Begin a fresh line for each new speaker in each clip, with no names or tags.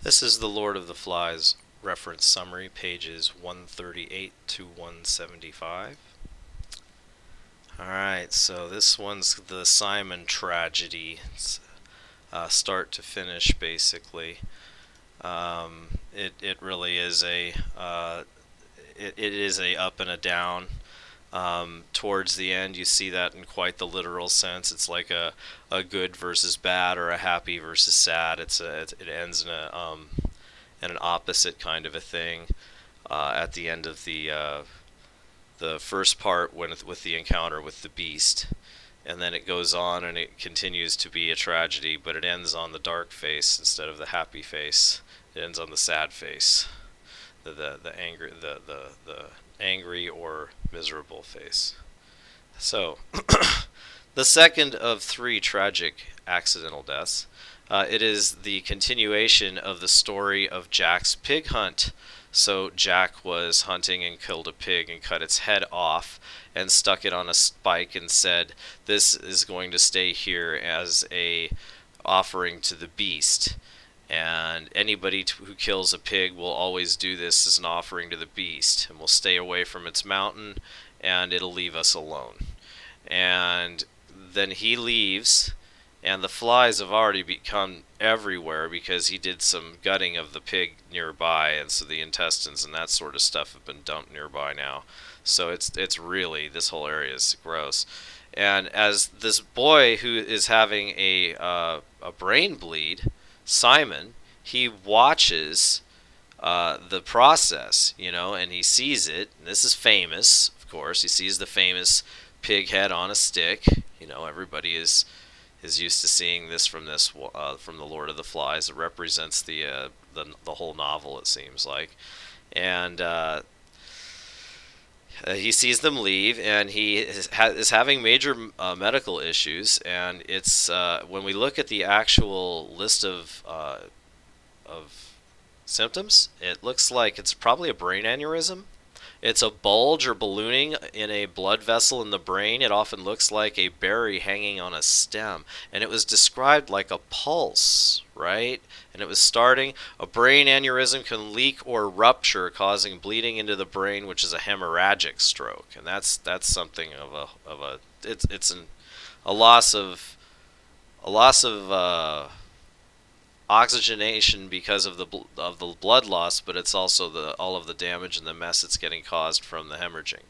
This is the Lord of the Flies reference summary, pages 138 to 175. Alright, so this one's the Simon tragedy, start to finish, basically. It really is it is a up and a down. Towards the end, you see that in quite the literal sense. It's like a good versus bad, or a happy versus sad. It ends in an opposite kind of a thing at the end of the first part with the encounter with the beast, and then it goes on and it continues to be a tragedy, but it ends on the dark face instead of the happy face. It ends on the sad face, the angry or miserable face. So, the second of three tragic accidental deaths. It is the continuation of the story of Jack's pig hunt. So Jack was hunting and killed a pig and cut its head off and stuck it on a spike and said, "This is going to stay here as a offering to the beast. And anybody who kills a pig will always do this as an offering to the beast, and will stay away from its mountain, and it'll leave us alone." And then he leaves, and the flies have already become everywhere because he did some gutting of the pig nearby, and so the intestines and that sort of stuff have been dumped nearby now. So it's really, this whole area is gross. And as this boy who is having a brain bleed, Simon, he watches the process, and he sees it. And this is famous, of course. He sees the famous pig head on a stick. Everybody is used to seeing this from the Lord of the Flies. It represents the whole novel, it seems like, and he sees them leave, and he is having major medical issues. And it's when we look at the actual list of symptoms, it looks like it's probably a brain aneurysm. It's a bulge or ballooning in a blood vessel in the brain. It often looks like a berry hanging on a stem. And it was described like a pulse, right? And it was starting. A brain aneurysm can leak or rupture, causing bleeding into the brain, which is a hemorrhagic stroke. And that's something of a it's a loss of oxygenation because of the blood loss, but it's also all of the damage and the mess that's getting caused from the hemorrhaging.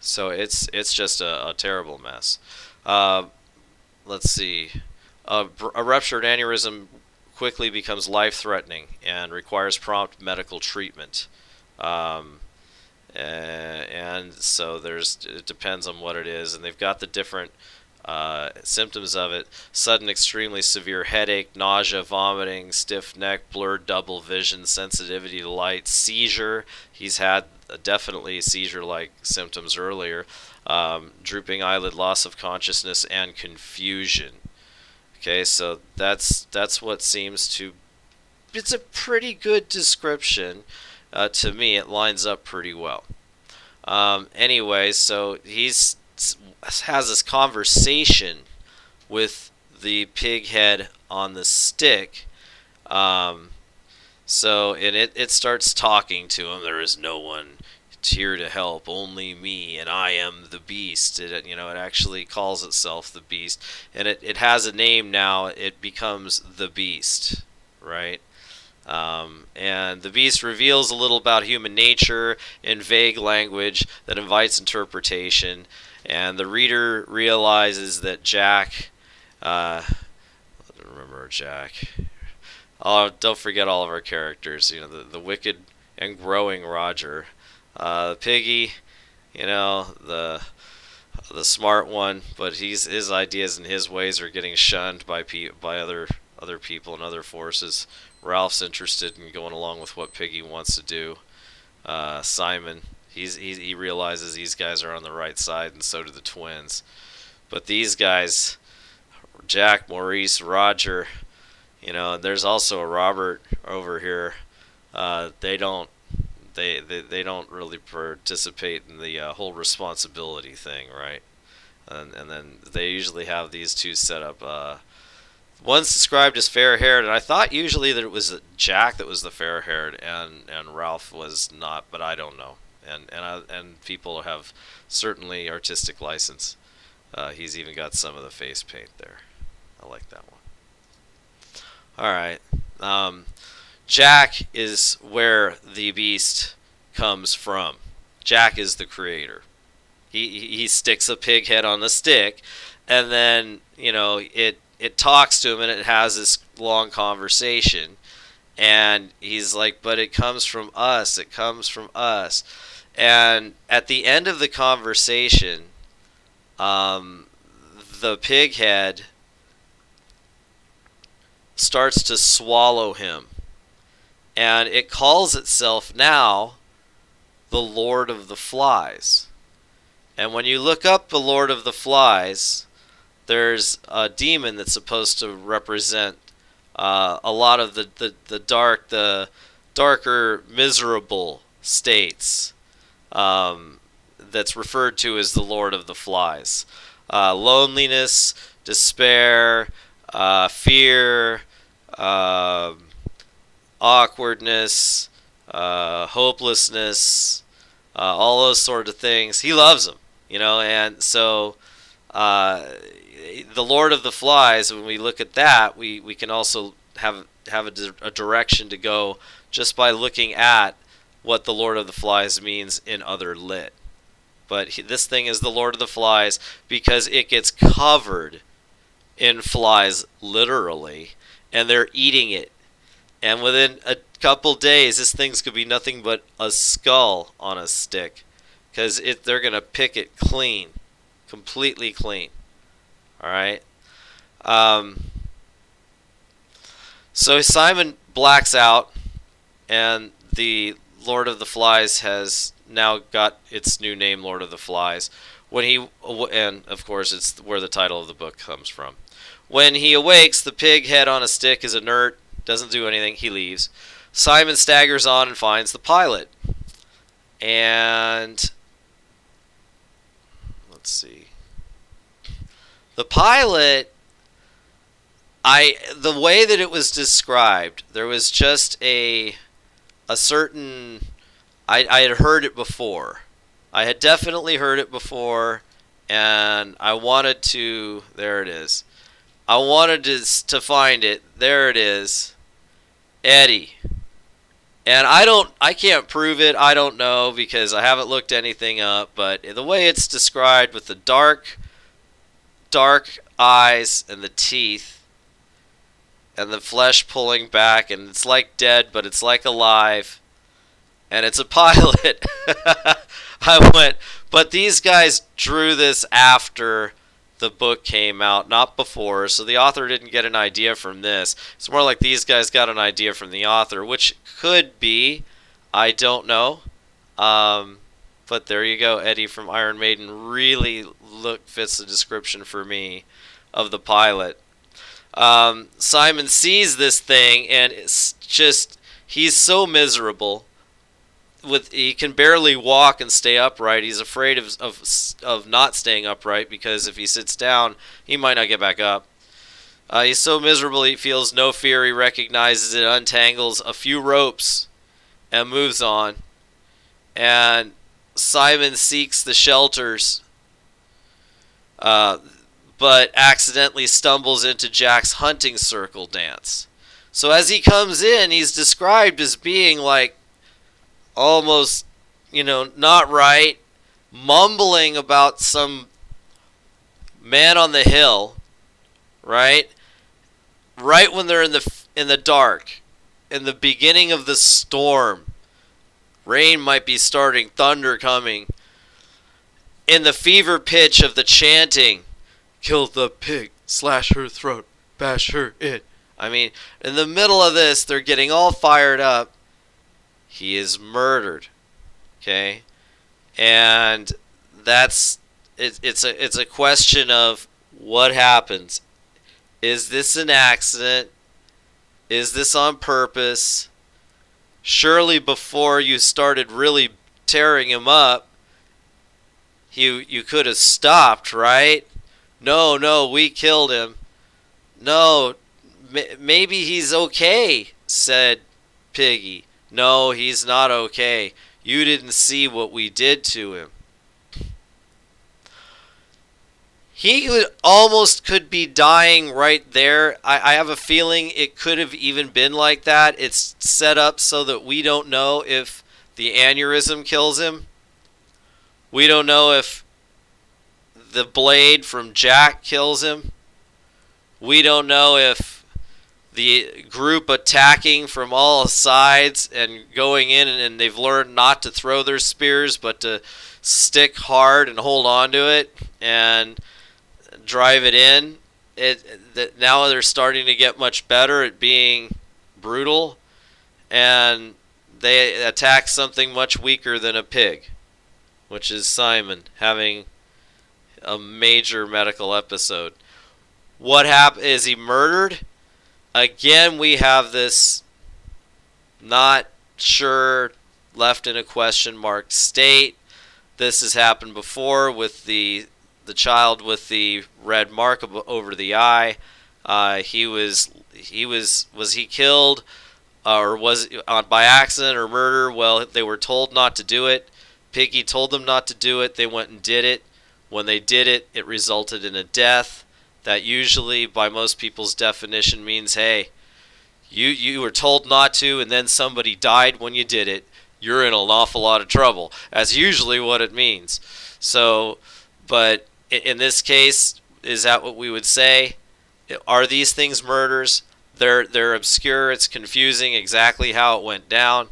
So it's just a terrible mess. Uh, let's see. A ruptured aneurysm quickly becomes life-threatening and requires prompt medical treatment. Um, and so it depends on what it is, and they've got the different symptoms of it: sudden extremely severe headache, nausea, vomiting, stiff neck, blurred double vision, sensitivity to light, seizure. He's had definitely seizure-like symptoms earlier. Drooping eyelid, loss of consciousness, and confusion. Okay, so that's what seems to. It's a pretty good description. To me, it lines up pretty well. Anyway, so has this conversation with the pig head on the stick. Um, and it starts talking to him. "There is no one here to help, only me, and I am the beast." It actually calls itself the beast, and it has a name now. It becomes the beast, right? And the beast reveals a little about human nature in vague language that invites interpretation, and the reader realizes that Jack, I don't remember Jack. Oh, don't forget all of our characters. The wicked and growing Roger, Piggy, the smart one, but his ideas and his ways are getting shunned by other people and other forces. Ralph's interested in going along with what Piggy wants to do. Simon, he realizes these guys are on the right side, and so do the twins. But these guys, Jack, Maurice, Roger, there's also a Robert over here. They don't they don't really participate in the whole responsibility thing, right? And then they usually have these two set up One's described as fair-haired, and I thought usually that it was Jack that was the fair-haired, and Ralph was not, but I don't know. And people have certainly artistic license. He's even got some of the face paint there. I like that one. All right. Jack is where the beast comes from. Jack is the creator. He sticks a pig head on the stick, and then it talks to him, and it has this long conversation, and he's like, but it comes from us. It comes from us. And at the end of the conversation, the pig head starts to swallow him, and it calls itself now the Lord of the Flies. And when you look up the Lord of the Flies, there's a demon that's supposed to represent a lot of the darker, miserable states. That's referred to as the Lord of the Flies. Loneliness, despair, fear, awkwardness, hopelessness, all those sort of things. He loves them, and so the Lord of the Flies, when we look at that, we can also have a direction to go just by looking at what the Lord of the Flies means in other lit. But this thing is the Lord of the Flies because it gets covered in flies, literally, and they're eating it. And within a couple days, this thing's going to be nothing but a skull on a stick, because they're going to pick it clean, completely clean. All right. So Simon blacks out, and the Lord of the Flies has now got its new name, Lord of the Flies. And of course, it's where the title of the book comes from. When he awakes, the pig head on a stick is inert, doesn't do anything. He leaves. Simon staggers on and finds the pilot. And let's see. The pilot, the way that it was described, there was just a certain, I had heard it before. I had definitely heard it before, and I wanted to, there it is. I wanted to find it. There it is. Eddie. And I can't prove it. I don't know because I haven't looked anything up, but the way it's described with the dark eyes and the teeth and the flesh pulling back, and it's like dead, but it's like alive, and it's a pilot. I went, but these guys drew this after the book came out, not before, so the author didn't get an idea from this. It's more like these guys got an idea from the author, which could be, I don't know. But there you go. Eddie from Iron Maiden really fits the description for me of the pilot. Simon sees this thing, and it's just, he's so miserable. He can barely walk and stay upright. He's afraid of not staying upright, because if he sits down, he might not get back up. He's so miserable he feels no fear. He recognizes it, untangles a few ropes, and moves on. And Simon seeks the shelters, but accidentally stumbles into Jack's hunting circle dance. So as he comes in, he's described as being like almost, not right, mumbling about some man on the hill, right? Right when they're in the dark, in the beginning of the storm, rain might be starting, thunder coming, in the fever pitch of the chanting, kill the pig, slash her throat, bash her in. I mean, in the middle of this, they're getting all fired up. He is murdered, okay? And it's a question of what happens. Is this an accident? Is this on purpose? Surely before you started really tearing him up, you could have stopped, right? No, we killed him. No, maybe he's okay," said Piggy. "No, he's not okay. You didn't see what we did to him." He almost could be dying right there. I have a feeling it could have even been like that. It's set up so that we don't know if the aneurysm kills him. We don't know if the blade from Jack kills him. We don't know if the group attacking from all sides and going in, and they've learned not to throw their spears but to stick hard and hold on to it and drive it in. Now they're starting to get much better at being brutal, and they attack something much weaker than a pig, which is Simon having a major medical episode. What happened? Is he murdered? Again, we have this not sure, left in a question mark state. This has happened before with the child with the red mark over the eye. Was he killed, or was it by accident or murder? Well, they were told not to do it. Piggy told them not to do it. They went and did it. When they did it, it resulted in a death. That usually, by most people's definition, means, hey, you were told not to, and then somebody died when you did it. You're in an awful lot of trouble. That's usually what it means. So, but in this case, is that what we would say? Are these things murders? They're obscure. It's confusing exactly how it went down.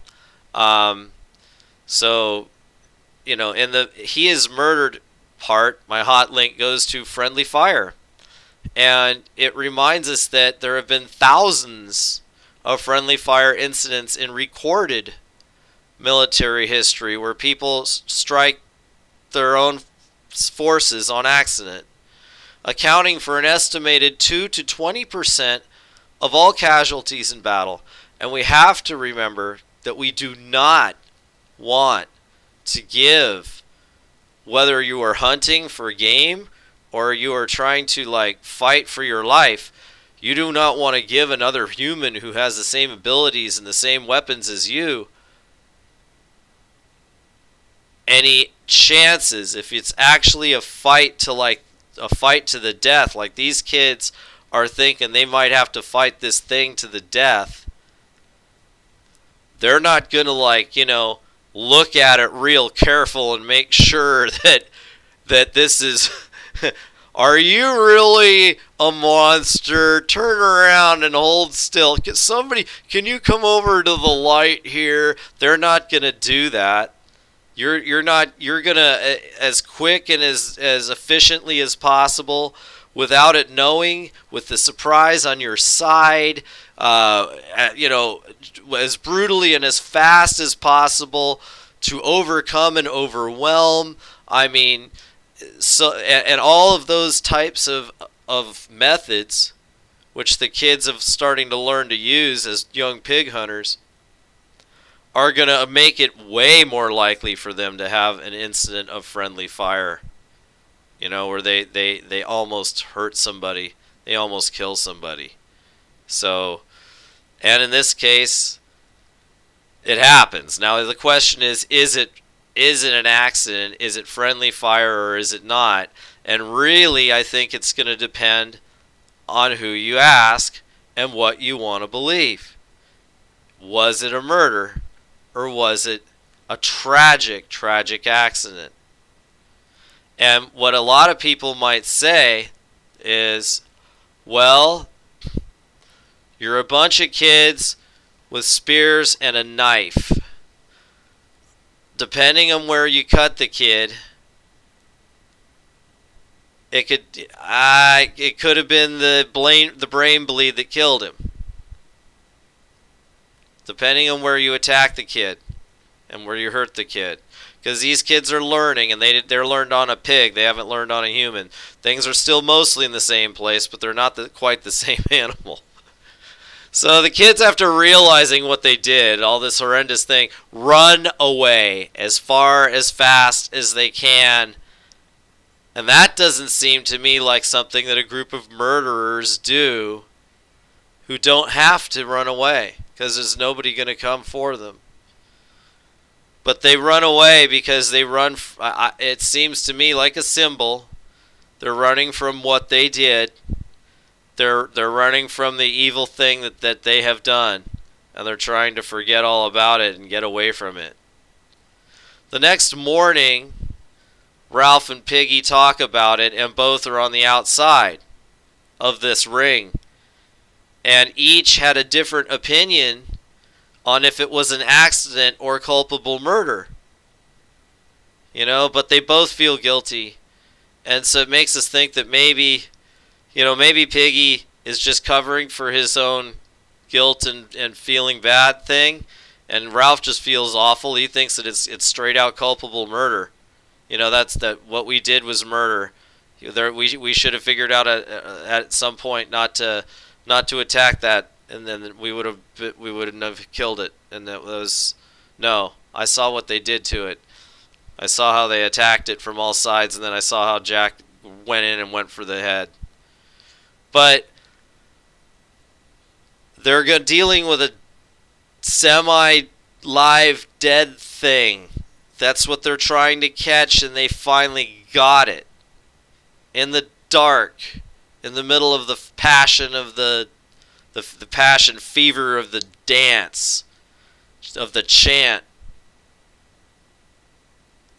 So, in the he is murdered part, my hot link goes to friendly fire. And it reminds us that there have been thousands of friendly fire incidents in recorded military history where people strike their own forces on accident, accounting for an estimated 2 to 20% of all casualties in battle. And we have to remember that we do not want to give, whether you are hunting for game or you are trying to fight for your life, you do not want to give another human who has the same abilities and the same weapons as you any chances. If it's actually a fight to the death, like these kids are thinking they might have to fight this thing to the death, they're not gonna look at it real careful and make sure that this is are you really a monster? Turn around and hold still. Can you come over to the light here? They're not gonna do that. You're gonna, as quick and as efficiently as possible, without it knowing, with the surprise on your side, as brutally and as fast as possible to overcome and overwhelm. I mean, so and all of those types of methods, which the kids are starting to learn to use as young pig hunters, are going to make it way more likely for them to have an incident of friendly fire, where they almost hurt somebody, they almost kill somebody. So, and in this case, it happens. Now the question is it an accident? Is it friendly fire or is it not? And really, I think it's going to depend on who you ask and what you want to believe. Was it a murder or was it a tragic accident? And what a lot of people might say is, well, you're a bunch of kids with spears and a knife. Depending on where you cut the kid, it could have been the brain bleed that killed him. Depending on where you attack the kid and where you hurt the kid. Because these kids are learning, and they're learned on a pig. They haven't learned on a human. Things are still mostly in the same place, but they're not quite the same animal. So the kids, after realizing what they did, all this horrendous thing, run away as fast as they can. And that doesn't seem to me like something that a group of murderers do who don't have to run away because there's nobody going to come for them. But they run away because they run, it seems to me like a symbol. They're running from what they did. They're running from the evil thing that they have done. And they're trying to forget all about it and get away from it. The next morning, Ralph and Piggy talk about it, and both are on the outside of this ring. And each had a different opinion on if it was an accident or culpable murder. But they both feel guilty. And so it makes us think that maybe Piggy is just covering for his own guilt and feeling bad thing. And Ralph just feels awful. He thinks that it's straight out culpable murder. That's that what we did was murder. We should have figured out at some point not to attack that, and then we wouldn't have killed it. And that was no. I saw what they did to it. I saw how they attacked it from all sides, and then I saw how Jack went in and went for the head. But they're dealing with a semi-live dead thing. That's what they're trying to catch, and they finally got it. In the dark, in the middle of the passion of the passion fever of the dance, of the chant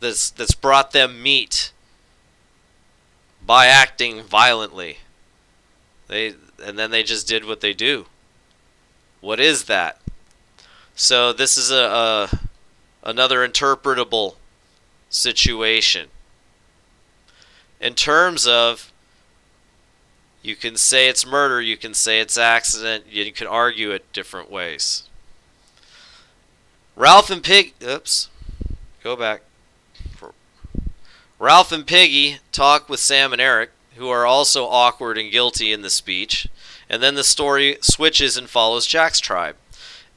that's brought them meat by acting violently. And then they just did what they do. What is that? So this is another interpretable situation. In terms of, you can say it's murder, you can say it's accident, you can argue it different ways. Ralph and Piggy talk with Sam and Eric, who are also awkward and guilty in the speech, and then the story switches and follows Jack's tribe.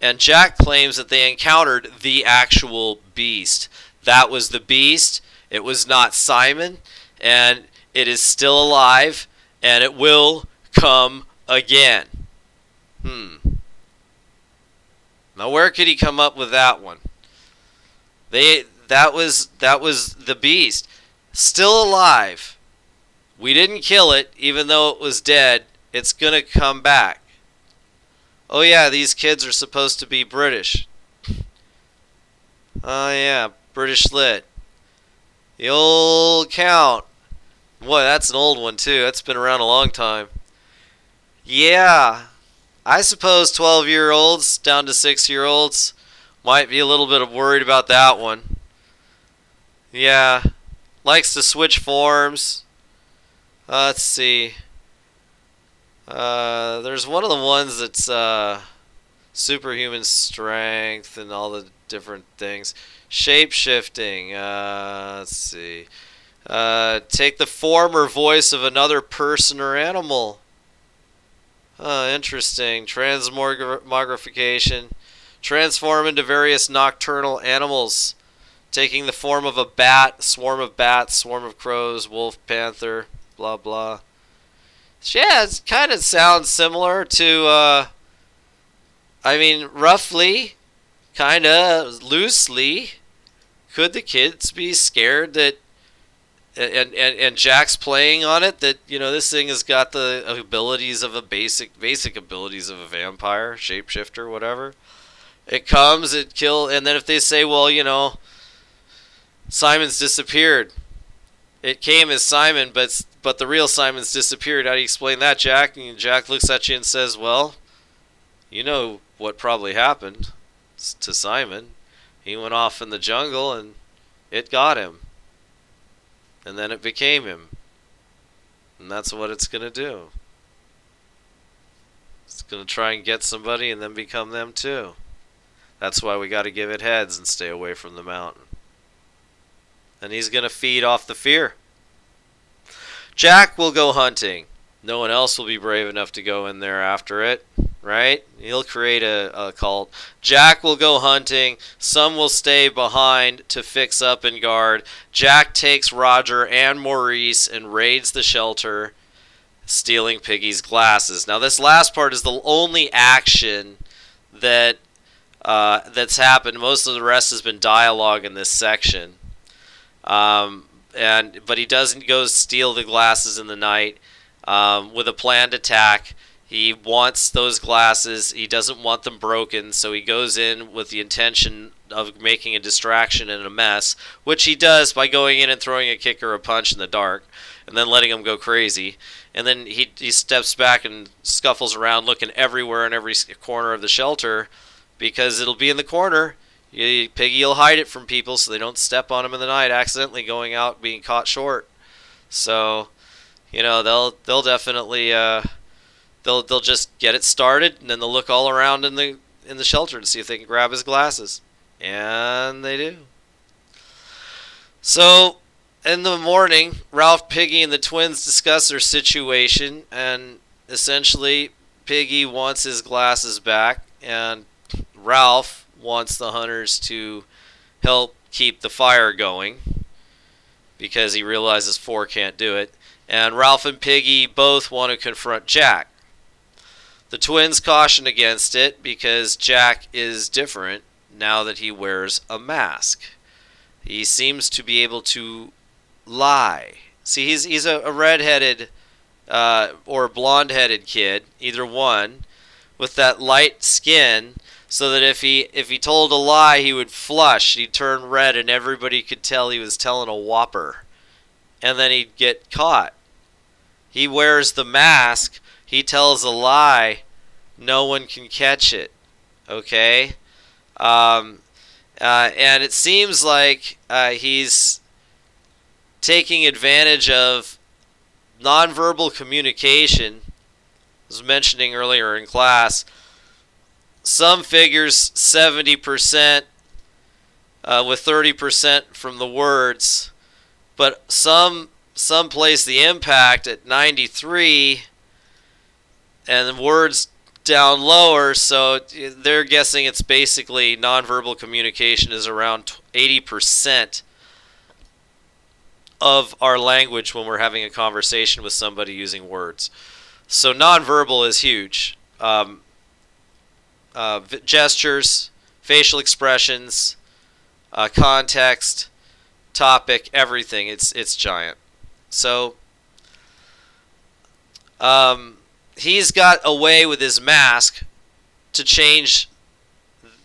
And Jack claims that they encountered the actual beast. That was the beast. It was not Simon, and it is still alive, and it will come again. Now where could he come up with that one? That was the beast. Still alive. We didn't kill it, even though it was dead. It's gonna come back. Oh yeah, these kids are supposed to be British. Oh yeah, British lit. The old Count. Boy, that's an old one too. That's been around a long time. Yeah, I suppose 12-year-olds down to 6-year-olds might be a little bit worried about that one. Yeah, likes to switch forms. Let's see. There's one of the ones that's superhuman strength and all the different things. Shape-shifting. Let's see. Take the form or voice of another person or animal. Interesting. Transmogrification. Transform into various nocturnal animals. Taking the form of a bat, swarm of bats, swarm of crows, wolf, panther, blah, blah. Yeah, it kind of sounds similar to, roughly, kind of loosely, could the kids be scared that, and Jack's playing on it, that, this thing has got the abilities of a basic abilities of a vampire, shapeshifter, whatever. It comes, it kills, and then if they say, well, Simon's disappeared. It came as Simon, but the real Simon's disappeared. How do you explain that, Jack? And Jack looks at you and says, well, you know what probably happened to Simon. He went off in the jungle and it got him. And then it became him. And that's what it's going to do. It's going to try and get somebody and then become them too. That's why we got to give it heads and stay away from the mountain. And he's going to feed off the fear. Jack will go hunting. No one else will be brave enough to go in there after it, right? He'll create a cult. Jack will go hunting. Some will stay behind to fix up and guard. Jack takes Roger and Maurice and raids the shelter. stealing Piggy's glasses. Now, this last part is the only action that that's happened. Most of the rest has been dialogue in this section. But he doesn't go steal the glasses in the night with a planned attack. He wants those glasses. He doesn't want them broken, so he goes in with the intention of making a distraction and a mess, which he does by going in and throwing a kick or a punch in the dark, and then letting him go crazy. And then he steps back and scuffles around, looking everywhere in every corner of the shelter, because it'll be in the corner. Piggy will hide it from people so they don't step on him in the night, accidentally going out being caught short. So, they'll definitely they'll just get it started, and then they'll look all around in the shelter to see if they can grab his glasses, and they do. So, in the morning, Ralph, Piggy, and the twins discuss their situation, and essentially, Piggy wants his glasses back, and Ralph wants the hunters to help keep the fire going because he realizes four can't do it. And Ralph and Piggy both want to confront Jack. The twins caution against it because Jack is different now that he wears a mask. He seems to be able to lie. See, he's a redheaded or blonde-headed kid, either one, with that light skin, so that if he told a lie, he would flush. He'd turn red, and everybody could tell he was telling a whopper. And then he'd get caught. He wears the mask. He tells a lie. No one can catch it. Okay? And it seems like he's taking advantage of nonverbal communication. I was mentioning earlier in class, some figures 70% with 30% from the words, but some place the impact at 93 and the words down lower, so they're guessing it's basically nonverbal communication is around 80% of our language when we're having a conversation with somebody using words. So nonverbal is huge. Gestures, facial expressions, context, topic, everything. It's giant. So he's got a way with his mask to change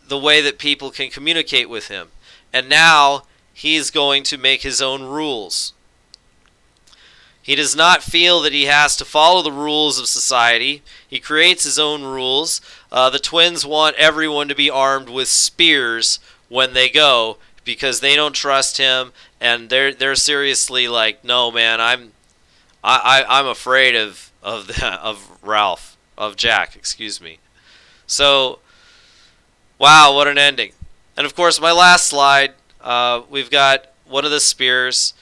the way that people can communicate with him. And now he's going to make his own rules. He does not feel that he has to follow the rules of society. He creates his own rules. The twins want everyone to be armed with spears when they go because they don't trust him, and they're seriously like, no, man, I'm afraid of Ralph, of Jack, excuse me. So, wow, what an ending! And of course, my last slide, we've got one of the spears.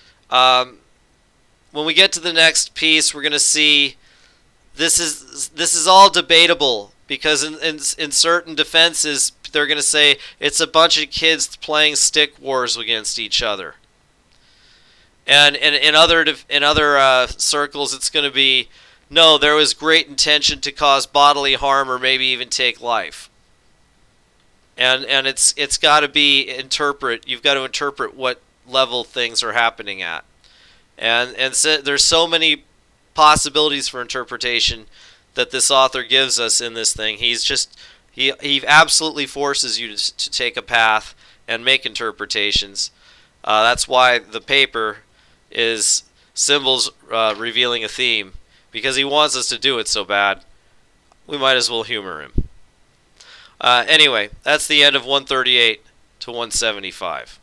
When we get to the next piece, we're going to see this is all debatable because in certain defenses, they're going to say it's a bunch of kids playing stick wars against each other. And in other circles, it's going to be, no, there was great intention to cause bodily harm or maybe even take life. And it's got to be you've got to interpret what level things are happening at. And so there's so many possibilities for interpretation that this author gives us in this thing. He absolutely forces you to take a path and make interpretations. That's why the paper is symbols revealing a theme, because he wants us to do it so bad. We might as well humor him. Anyway, that's the end of 138 to 175.